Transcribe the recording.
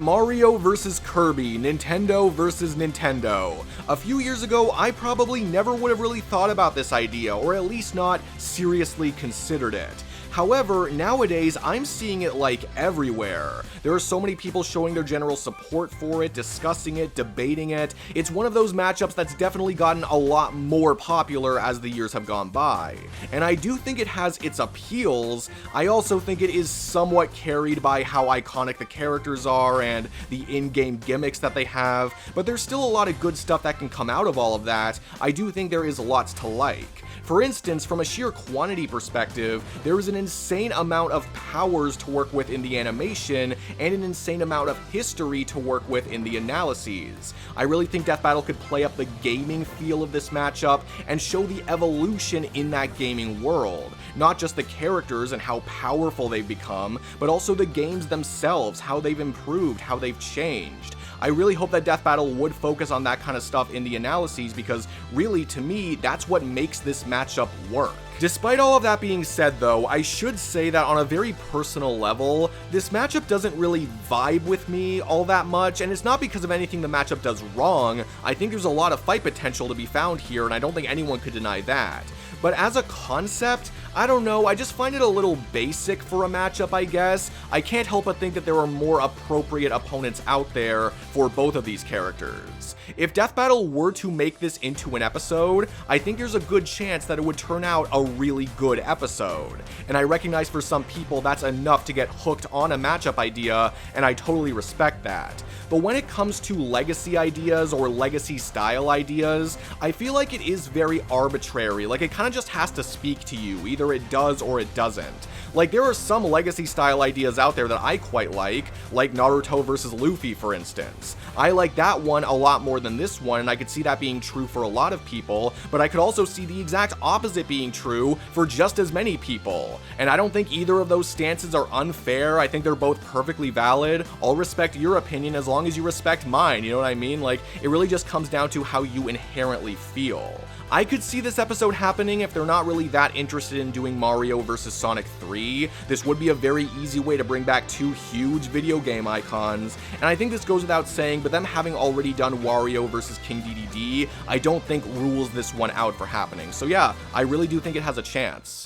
Mario vs. Kirby, Nintendo vs. Nintendo. A few years ago, I probably never would have really thought about this idea, or at least not seriously considered it. However, nowadays, I'm seeing it like everywhere. There are so many people showing their general support for it, discussing it, debating it. It's one of those matchups that's definitely gotten a lot more popular as the years have gone by. And I do think it has its appeals. I also think it is somewhat carried by how iconic the characters are and the in-game gimmicks that they have, but there's still a lot of good stuff that can come out of all of that. I do think there is lots to like. For instance, from a sheer quantity perspective, there is an insane amount of powers to work with in the animation, and an insane amount of history to work with in the analyses. I really think Death Battle could play up the gaming feel of this matchup, and show the evolution in that gaming world. Not just the characters and how powerful they've become, but also the games themselves, how they've improved, how they've changed. I really hope that Death Battle would focus on that kind of stuff in the analyses, because really, to me, that's what makes this matchup work. Despite all of that being said though, I should say that on a very personal level, this matchup doesn't really vibe with me all that much, and it's not because of anything the matchup does wrong. I think there's a lot of fight potential to be found here, and I don't think anyone could deny that. But as a concept, I don't know, I just find it a little basic for a matchup, I guess. I can't help but think that there are more appropriate opponents out there for both of these characters. If Death Battle were to make this into an episode, I think there's a good chance that it would turn out a really good episode. And I recognize for some people that's enough to get hooked on a matchup idea, and I totally respect that. But when it comes to legacy ideas or legacy style ideas, I feel like it is very arbitrary. Like, it kind of just has to speak to you. Either it does or it doesn't. Like, there are some legacy style ideas out there that I quite like Naruto versus Luffy, for instance. I like that one a lot more than this one, and I could see that being true for a lot of people, but I could also see the exact opposite being true for just as many people. And I don't think either of those stances are unfair. I think they're both perfectly valid. I'll respect your opinion as long as you respect mine, you know what I mean? Like, it really just comes down to how you inherently feel. I could see this episode happening if they're not really that interested in doing Mario vs. Sonic 3. This would be a very easy way to bring back two huge video game icons, and I think this goes without saying, but them having already done Wario vs. King DDD, I don't think rules this one out for happening. So yeah, I really do think it has a chance.